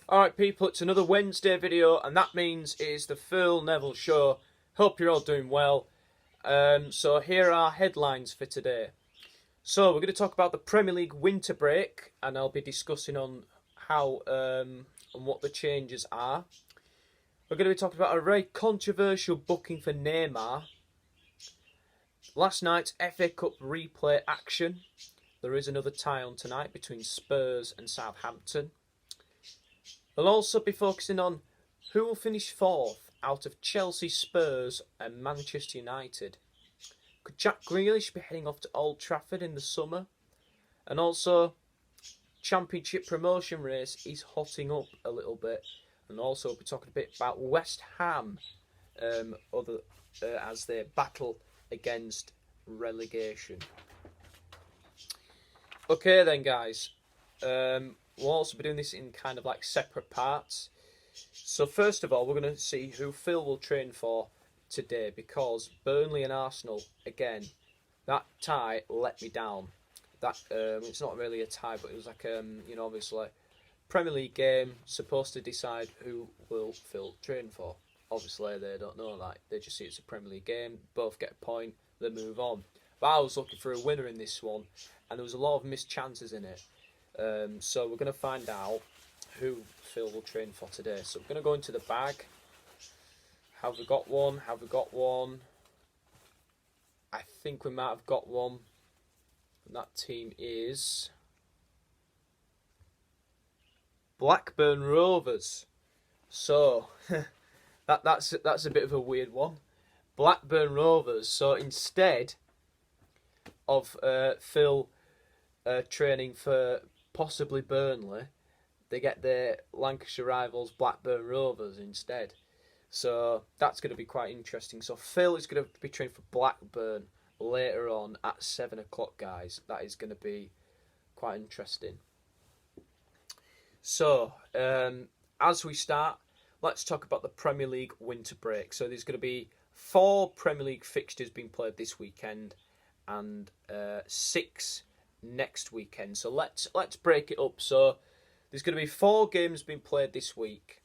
Alright people, it's another Wednesday video, and that means it is the full Neville show. Hope you're all doing well. So here are headlines for today. So we're going to talk about the Premier League winter break, and I'll be discussing on how and what the changes are. We're going to be talking about a very controversial booking for Neymar. Last night's FA Cup replay action. There is another tie on tonight between Spurs and Southampton. We'll also be focusing on who will finish fourth out of Chelsea, Spurs and Manchester United. Could Jack Grealish be heading off to Old Trafford in the summer? And also, Championship promotion race is hotting up a little bit. And also we'll be talking a bit about West Ham as they battle against relegation. Okay then guys, we'll also be doing this in kind of like separate parts. So first of all, we're going to see who Phil will train for today, because Burnley and Arsenal, again, that tie let me down. That it's not really a tie, but it was like obviously Premier League game, supposed to decide who will Phil train for. Obviously they don't know that, they just see it's a Premier League game, both get a point, they move on. But I was looking for a winner in this one, and there was a lot of missed chances in it. So we're going to find out who Phil will train for today. So we're going to go into the bag. Have we got one? Have we got one? I think we might have got one. And that team is Blackburn Rovers. So that's a bit of a weird one. Blackburn Rovers. So instead of Phil training for possibly Burnley, they get their Lancashire rivals Blackburn Rovers instead. So that's going to be quite interesting. So Phil is going to be training for Blackburn later on at 7 o'clock, guys. That is going to be quite interesting. So as we start, let's talk about the Premier League winter break. So there's going to be 4 Premier League fixtures being played this weekend and 6 next weekend. So let's break it up. So there's going to be 4 games being played this week.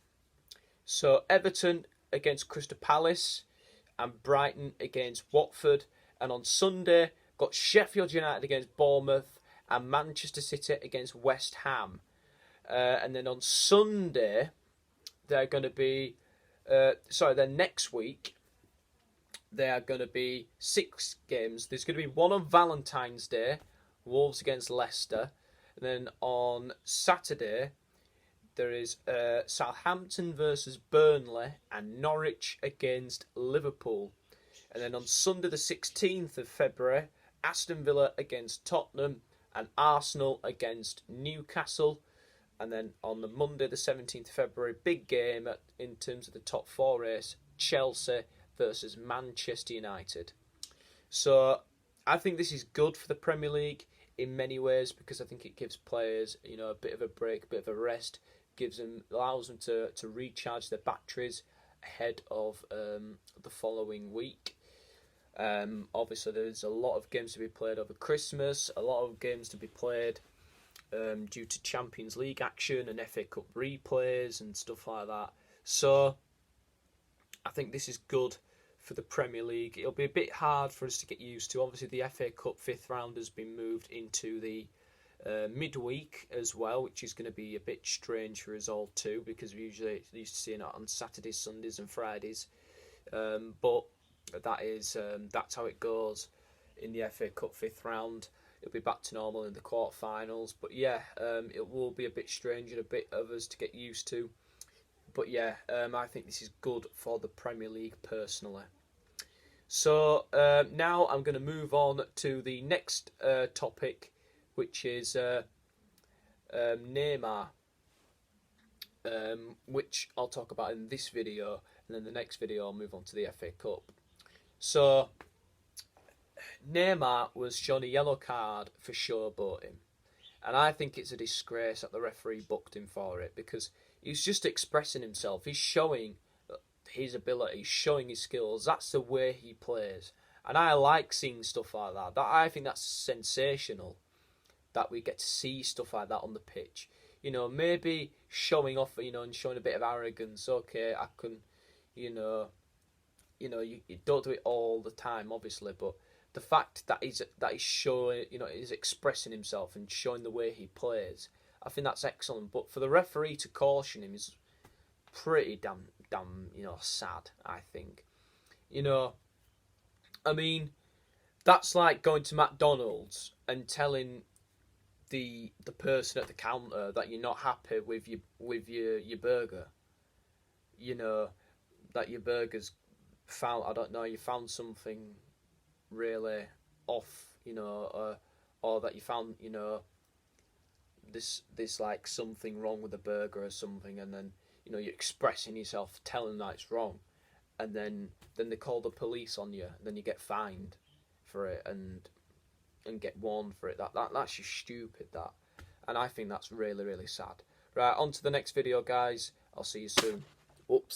So Everton against Crystal Palace and Brighton against Watford. And on Sunday, got Sheffield United against Bournemouth and Manchester City against West Ham. And then on Sunday, they're going to be then next week there are going to be 6 games. There's going to be one on Valentine's Day, Wolves against Leicester. And then on Saturday, there is Southampton versus Burnley and Norwich against Liverpool. And then on Sunday the 16th of February, Aston Villa against Tottenham and Arsenal against Newcastle. And then on the Monday the 17th of February, big game in terms of the top 4 race, Chelsea versus Manchester United. So I think this is good for the Premier League in many ways, because I think it gives players, a bit of a break, a bit of a rest, allows them to recharge their batteries ahead of the following week. Obviously, there's a lot of games to be played over Christmas, a lot of games to be played due to Champions League action and FA Cup replays and stuff like that. So I think this is good for the Premier League. It'll be a bit hard for us to get used to. Obviously, the FA Cup 5th round has been moved into the midweek as well, which is going to be a bit strange for us all too, because we usually used to seeing it on Saturdays, Sundays and Fridays. But that's how it goes in the FA Cup 5th round. It'll be back to normal in the quarterfinals. But yeah, it will be a bit strange and a bit of us to get used to. But yeah, I think this is good for the Premier League personally. So now I'm going to move on to the next topic, which is Neymar, which I'll talk about in this video, and then the next video I'll move on to the FA Cup. So Neymar was shown a yellow card for showboating, and I think it's a disgrace that the referee booked him for it, because he's just expressing himself. He's showing his ability, showing his skills. That's the way he plays, and I like seeing stuff like that. I think that's sensational that we get to see stuff like that on the pitch. You know, maybe showing off, you know, and showing a bit of arrogance. Okay, I can, you know, you don't do it all the time, obviously, but the fact that he's showing, you know, he's expressing himself and showing the way he plays, I think that's excellent. But for the referee to caution him is pretty damn, you know, sad. I think, you know, I mean, that's like going to McDonald's and telling the person at the counter that you're not happy with your burger. You know, that your burger's found, I don't know, you found something really off, you know, or that you found, you know, this like something wrong with the burger or something, and then, you know, you're expressing yourself, telling that it's wrong, and then they call the police on you, and then you get fined for it and get warned for it. That's just stupid, that, and I think that's really, really sad. Right, on to the next video, guys. I'll see you soon. Oops.